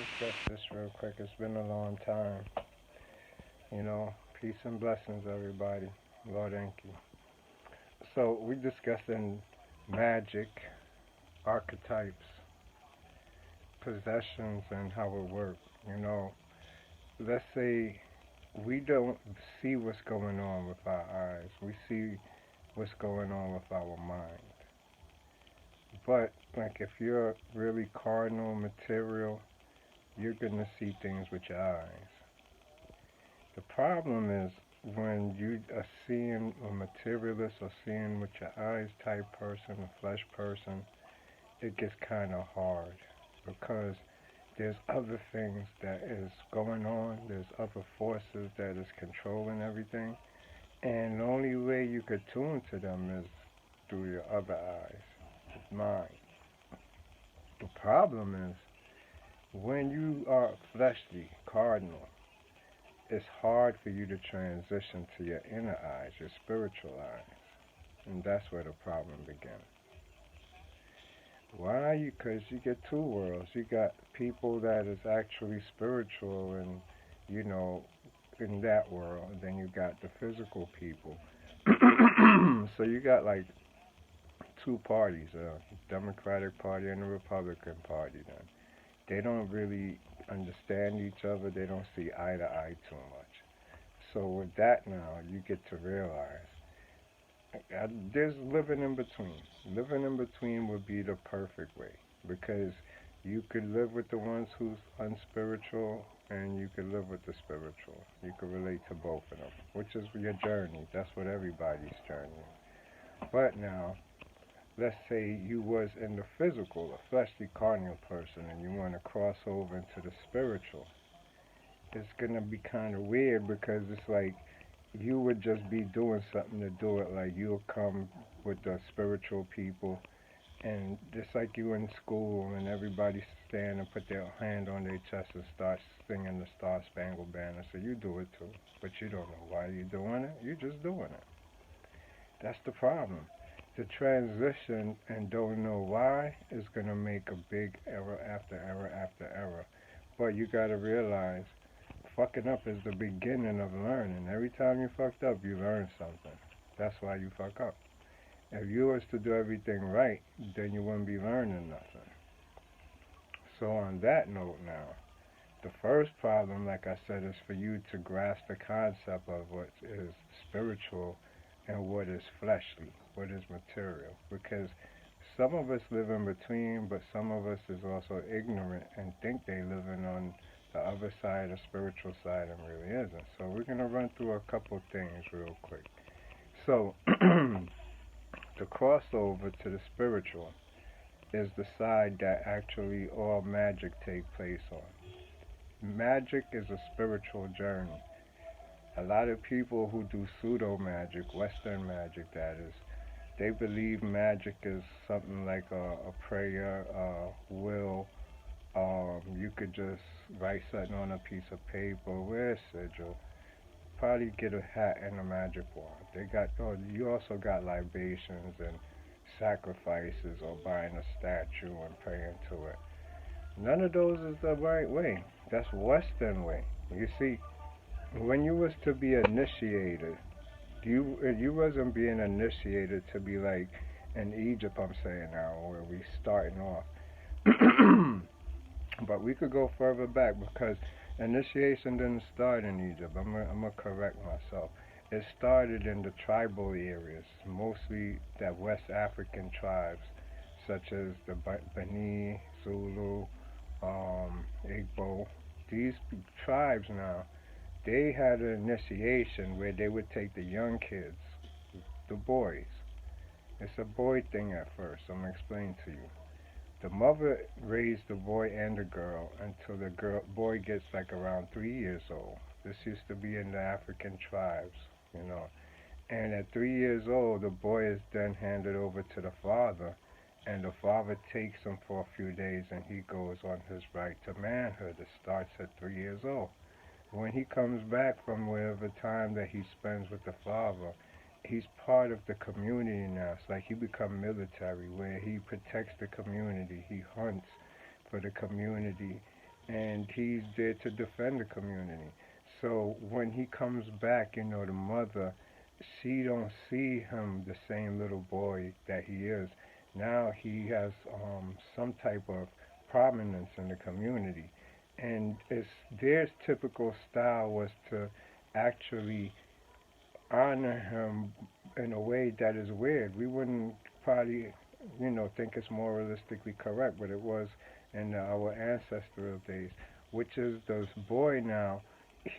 discuss this real quick. It's been a long time. You know, peace and blessings, everybody. Lord Enki. So, we discussing magic, archetypes, possessions, and how it works. You know, let's say we don't see what's going on with our eyes. We see what's going on with our mind. But, like, if you're really carnal, material, you're going to see things with your eyes. The problem is when you are seeing a materialist or seeing with your eyes type person, a flesh person, it gets kind of hard because there's other things that is going on. There's other forces that is controlling everything. And the only way you could tune to them is through your other eyes, mind. The problem is when you are fleshly, cardinal, it's hard for you to transition to your inner eyes, your spiritual eyes. And that's where the problem begins. Why? Because you get two worlds. You got people that is actually spiritual and, you know, in that world. And then you got the physical people. So you got like two parties, a Democratic Party and a Republican Party then. They don't really understand each other. They don't see eye to eye too much. So with that now, you get to realize there's living in between. Living in between would be the perfect way because you could live with the ones who's unspiritual and you could live with the spiritual. You could relate to both of them, which is your journey. That's what everybody's journey is. But now, let's say you was in the physical, a fleshly carnal person, and you want to cross over into the spiritual. It's going to be kind of weird because it's like you would just be doing something to do it. Like you'll come with the spiritual people, and just like you in school, and everybody stand and put their hand on their chest and start singing the Star Spangled Banner. So you do it too, but you don't know why you're doing it. You're just doing it. That's the problem. The transition and don't know why is going to make a big error after error after error. But you got to realize fucking up is the beginning of learning. Every time you fucked up, you learn something. That's why you fuck up. If you was to do everything right, then you wouldn't be learning nothing. So on that note now, the first problem, like I said, is for you to grasp the concept of what is spiritual and what is fleshly, what is material. Because some of us live in between, but some of us is also ignorant and think they living on the other side, the spiritual side, and really isn't. So we're going to run through a couple things real quick. So the crossover to the spiritual is the side that actually all magic take place on. Magic is a spiritual journey. A lot of people who do pseudo magic, Western magic that is, they believe magic is something like a prayer, a will. You could just write something on a piece of paper, wear a sigil, probably get a hat and a magic wand. You also got libations and sacrifices or buying a statue and praying to it. None of those is the right way. That's Western way. You see, when you was to be initiated, you wasn't being initiated to be like in Egypt, I'm saying now, where we starting off. But we could go further back because initiation didn't start in Egypt. I'm gonna correct myself. It started in the tribal areas, mostly the West African tribes, such as the Beni, Zulu, Igbo. These tribes now, they had an initiation where they would take the young kids, the boys. It's a boy thing at first. I'm gonna explain to you. The mother raised the boy and the girl until the boy gets like around 3 years old. This used to be in the African tribes, you know. And at 3 years old, the boy is then handed over to the father, and the father takes him for a few days, and he goes on his right to manhood. It starts at 3 years old. When he comes back from whatever time that he spends with the father, he's part of the community now. It's like he become military, where he protects the community. He hunts for the community. and he's there to defend the community. So when he comes back, the mother, she don't see him the same little boy that he is. Now he has some type of prominence in the community, and it's their typical style was to actually honor him in a way that is weird. We wouldn't probably, think it's more realistically correct, but it was in our ancestral days, which is this boy now,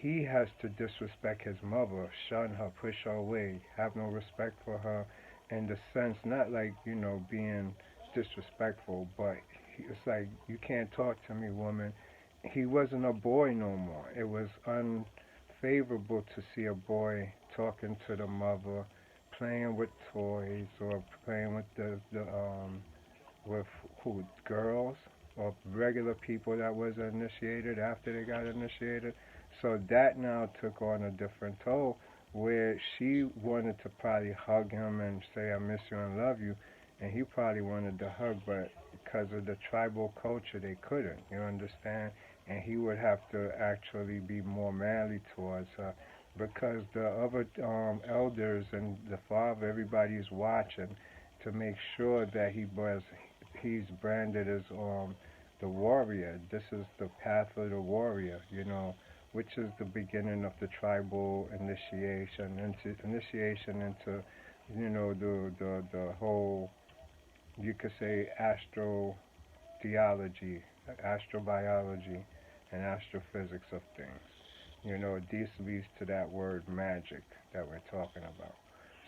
he has to disrespect his mother, shun her, push her away, have no respect for her, in the sense, not like, being disrespectful, but it's like, you can't talk to me, woman. He wasn't a boy no more. It was favorable to see a boy talking to the mother, playing with toys or playing with the with who girls or regular people that was initiated after they got initiated. So that now took on a different toll where she wanted to probably hug him and say I miss you and love you, and he probably wanted to hug, but because of the tribal culture they couldn't. You understand? And he would have to actually be more manly towards her because the other elders and the father, everybody is watching to make sure that he's branded as the warrior. This is the path of the warrior, which is the beginning of the tribal initiation into the whole, you could say, theology, astrobiology, and astrophysics of things. This leads to that word magic that we're talking about.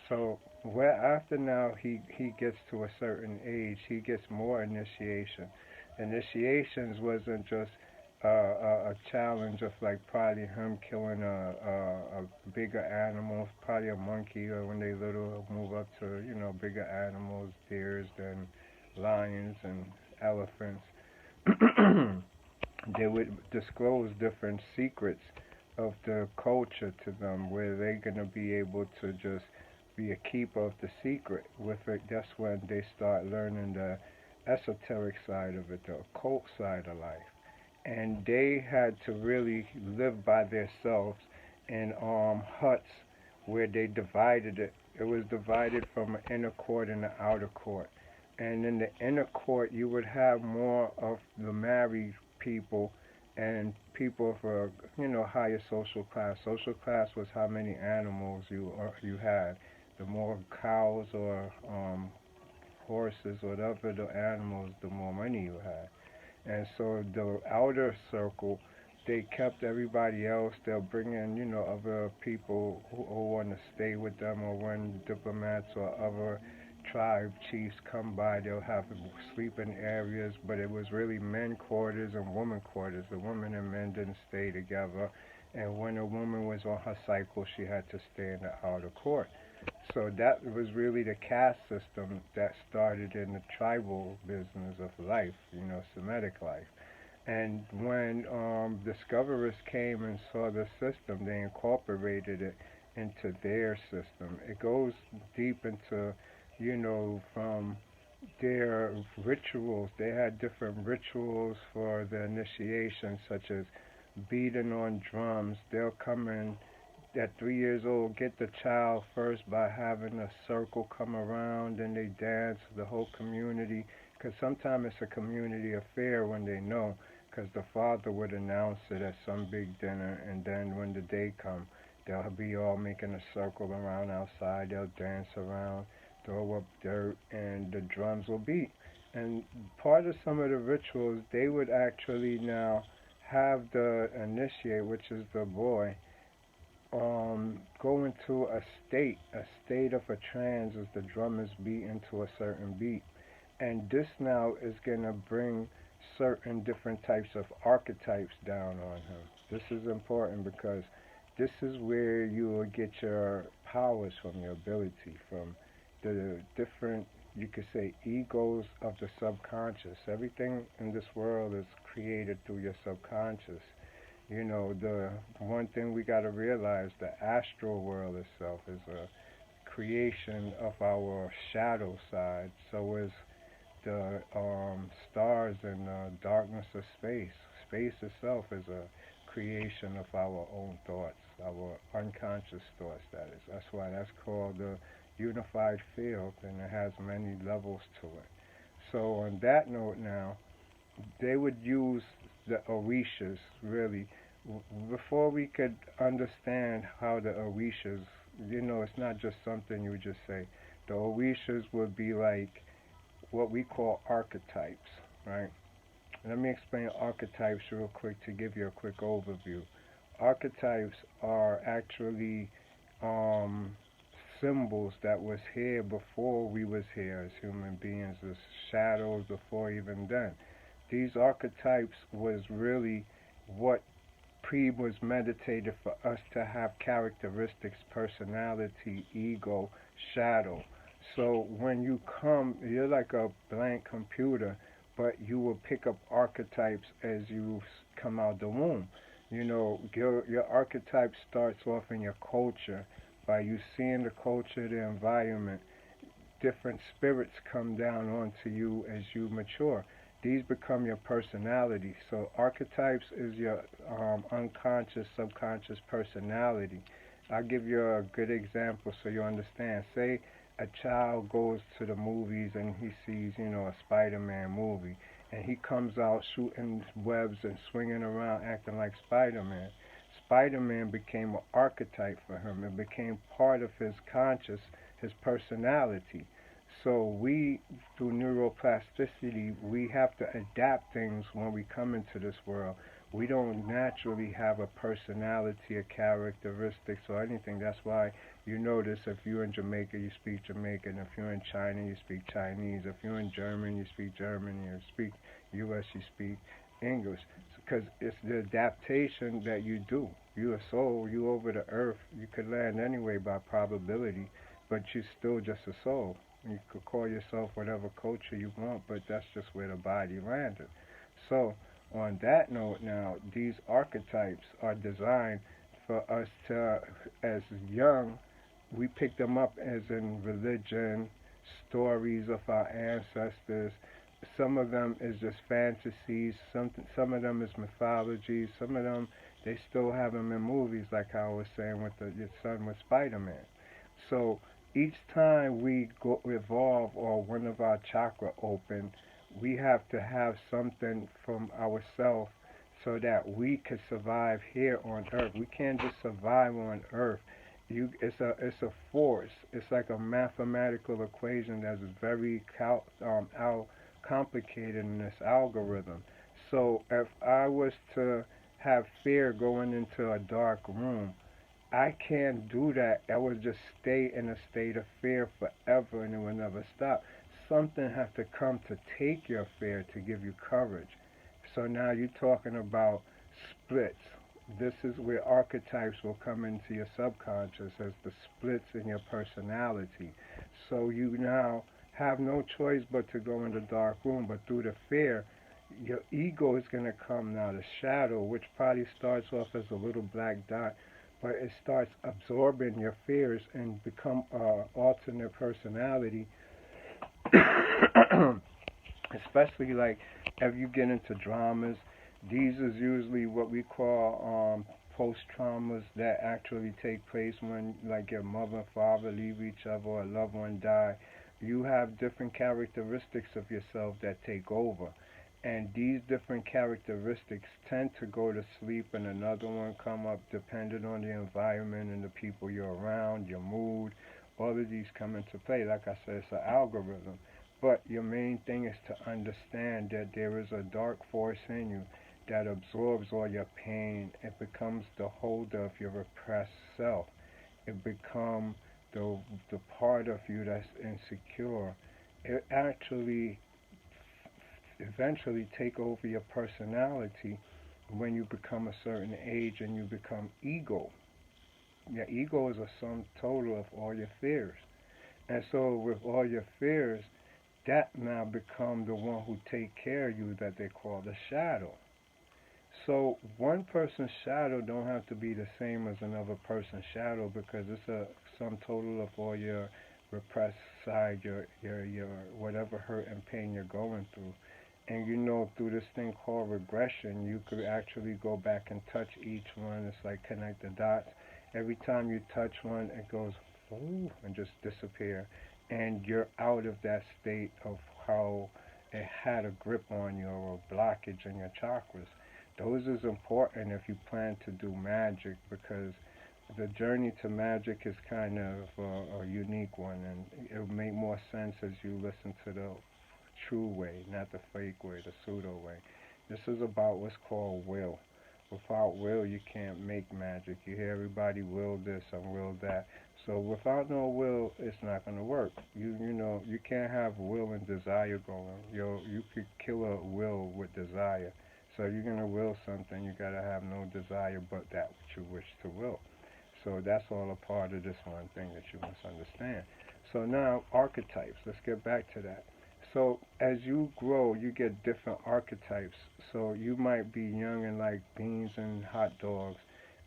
So where after now he gets to a certain age, he gets more initiation. Initiations wasn't just a challenge of like probably him killing a bigger animal, probably a monkey, or when they little move up to bigger animals, deers, then lions and elephants. They would disclose different secrets of the culture to them where they're going to be able to just be a keeper of the secret with it. That's when they start learning the esoteric side of it, the occult side of life. And they had to really live by themselves in huts where they divided it. It was divided from an inner court and an outer court. And in the inner court, you would have more of the married people and people of a higher social class. Social class was how many animals you had. The more cows or horses, whatever the animals, the more money you had. And so the outer circle, they kept everybody else. They'll bring in, other people who want to stay with them, or when diplomats or other tribe chiefs come by, they'll have sleeping areas, but it was really men quarters and women quarters. The women and men didn't stay together. And when a woman was on her cycle, she had to stay in the outer court. So that was really the caste system that started in the tribal business of life, Semitic life. And when discoverers came and saw the system, they incorporated it into their system. It goes deep into, from their rituals. They had different rituals for the initiation, such as beating on drums. They'll come in at 3 years old, get the child first by having a circle come around and they dance, the whole community. Because sometimes it's a community affair when they know, because the father would announce it at some big dinner, and then when the day comes, they'll be all making a circle around outside. They'll dance around, throw up dirt, and the drums will beat. And part of some of the rituals, they would actually now have the initiate, which is the boy, go into a state of a trance as the drum is beating to a certain beat. And this now is going to bring certain different types of archetypes down on him. This is important because this is where you will get your powers from, your ability, from the different, you could say, egos of the subconscious. Everything in this world is created through your subconscious. The one thing we got to realize, the astral world itself is a creation of our shadow side. So is the stars and the darkness of space. Space itself is a creation of our own thoughts, our unconscious thoughts, that is. That's why that's called the unified field, and it has many levels to it. So on that note now, they would use the Orishas, really. Before we could understand how the Orishas, it's not just something you just say. The Orishas would be like what we call archetypes, right? Let me explain archetypes real quick to give you a quick overview. Archetypes are actually um, symbols that was here before we was here as human beings, as shadows before even then. These archetypes was really what was meditated for us to have characteristics, personality, ego, shadow. So when you come, you're like a blank computer, but you will pick up archetypes as you come out the womb. Your archetype starts off in your culture by you seeing the culture, the environment. Different spirits come down onto you as you mature. These become your personality. So archetypes is your unconscious, subconscious personality. I'll give you a good example so you understand. Say a child goes to the movies and he sees, a Spider-Man movie, and he comes out shooting webs and swinging around acting like Spider-Man. Spider-Man became an archetype for him. It became part of his conscious, his personality. So we, through neuroplasticity, we have to adapt things when we come into this world. We don't naturally have a personality or characteristics or anything. That's why you notice if you're in Jamaica, you speak Jamaican. If you're in China, you speak Chinese. If you're in Germany, you speak German. If you speak U.S., you speak English. Because it's the adaptation that you do. You're a soul. You over the earth. You could land anyway by probability, but you're still just a soul. You could call yourself whatever culture you want, but that's just where the body landed. So, on that note now, these archetypes are designed for us to, as young, we pick them up as in religion, stories of our ancestors. Some of them is just fantasies. Some of them is mythology. Some of them, they still have them in movies, like I was saying with your son with Spider-Man. So each time we go evolve or one of our chakra open, we have to have something from ourselves so that we could survive here on Earth. We can't just survive on Earth. It's a force. It's like a mathematical equation that's very complicated in this algorithm. So if I was to have fear going into a dark room, I can't do that. I would just stay in a state of fear forever and it will never stop. Something has to come to take your fear to give you courage. So now you're talking about splits. This is where archetypes will come into your subconscious as the splits in your personality. So you now have no choice but to go in the dark room, but through the fear, your ego is going to come now, the shadow, which probably starts off as a little black dot, but it starts absorbing your fears and become alternate personality. Especially like if you get into dramas, these is usually what we call post traumas that actually take place when like your mother and father leave each other or a loved one die. You have different characteristics of yourself that take over. And these different characteristics tend to go to sleep and another one come up depending on the environment and the people you're around, your mood. All of these come into play. Like I said, it's an algorithm. But your main thing is to understand that there is a dark force in you that absorbs all your pain. It becomes the holder of your repressed self. It becomes the part of you that's insecure. It actually eventually take over your personality when you become a certain age and you become ego. Your ego is a sum total of all your fears. And so with all your fears, that now become the one who take care of you that they call the shadow. So one person's shadow don't have to be the same as another person's shadow because it's a sum total of all your repress aside your whatever hurt and pain you're going through. And through this thing called regression, you could actually go back and touch each one. It's like connect the dots. Every time you touch one, it goes ooh, and just disappear. And you're out of that state of how it had a grip on you or a blockage in your chakras. Those is important if you plan to do magic, because the journey to magic is kind of a unique one, and it'll make more sense as you listen to the true way, not the fake way, the pseudo way. This is about what's called will. Without will, you can't make magic. You hear everybody will this and will that. So without no will, it's not going to work. You can't have will and desire going. You could kill a will with desire. So if you're going to will something, you got to have no desire but that which you wish to will. So that's all a part of this one thing that you must understand. So now, archetypes. Let's get back to that. So as you grow, you get different archetypes. So you might be young and like beans and hot dogs,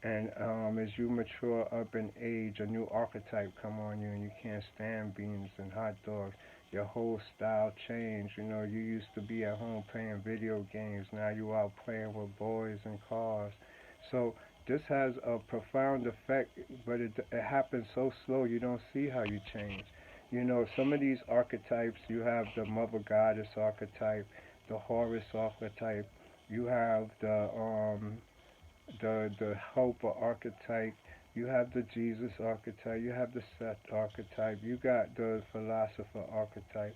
and as you mature up in age, a new archetype come on you, and you can't stand beans and hot dogs. Your whole style change. You used to be at home playing video games. Now you out playing with boys and cars. So this has a profound effect, but it happens so slow you don't see how you change. Some of these archetypes, you have the Mother Goddess archetype, the Horus archetype, you have the Helper archetype, you have the Jesus archetype, you have the Seth archetype, you got the Philosopher archetype,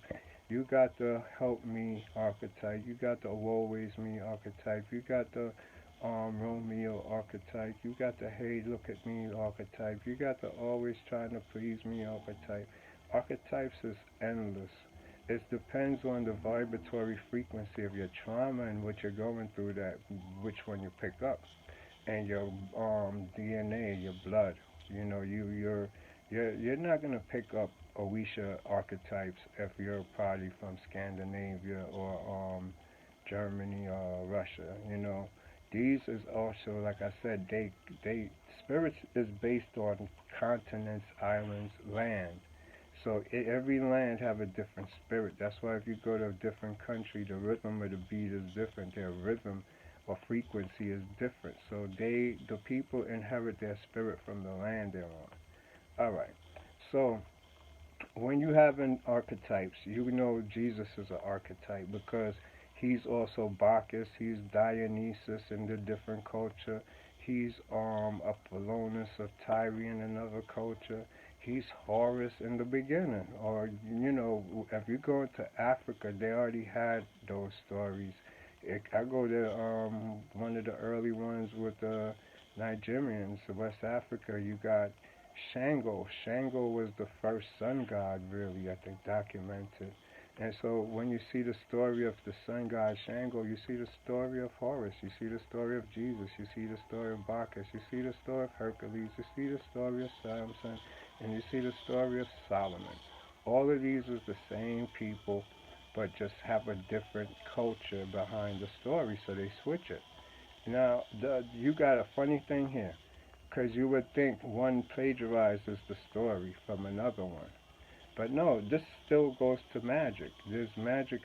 you got the Help Me archetype, you got the Woe Is Me archetype, you got the Romeo archetype, you got the Hey Look at Me archetype, you got the Always Trying to Please Me archetype. Archetypes is endless. It depends on the vibratory frequency of your trauma and what you're going through, that which one you pick up, and your DNA, your blood. You're not gonna pick up Orisha archetypes if you're probably from Scandinavia or Germany or Russia. These is also, like I said, they spirits is based on continents, islands, land. So every land have a different spirit. That's why if you go to a different country, the rhythm of the beat is different. Their rhythm or frequency is different. So the people inherit their spirit from the land they're on. All right. So when you have an archetypes, Jesus is an archetype because he's also Bacchus, he's Dionysus in the different culture, he's Apollonius of Tyre in another culture, he's Horus in the beginning. Or if you go into Africa, they already had those stories. I go to one of the early ones with the Nigerians, West Africa. You got Shango. Shango was the first sun god, really, I think, documented. And so when you see the story of the sun god Shango, you see the story of Horus, you see the story of Jesus, you see the story of Bacchus, you see the story of Hercules, you see the story of Samson, and you see the story of Solomon. All of these is the same people, but just have a different culture behind the story, so they switch it. Now, you got a funny thing here, because you would think one plagiarizes the story from another one. But no, this still goes to magic. There's magic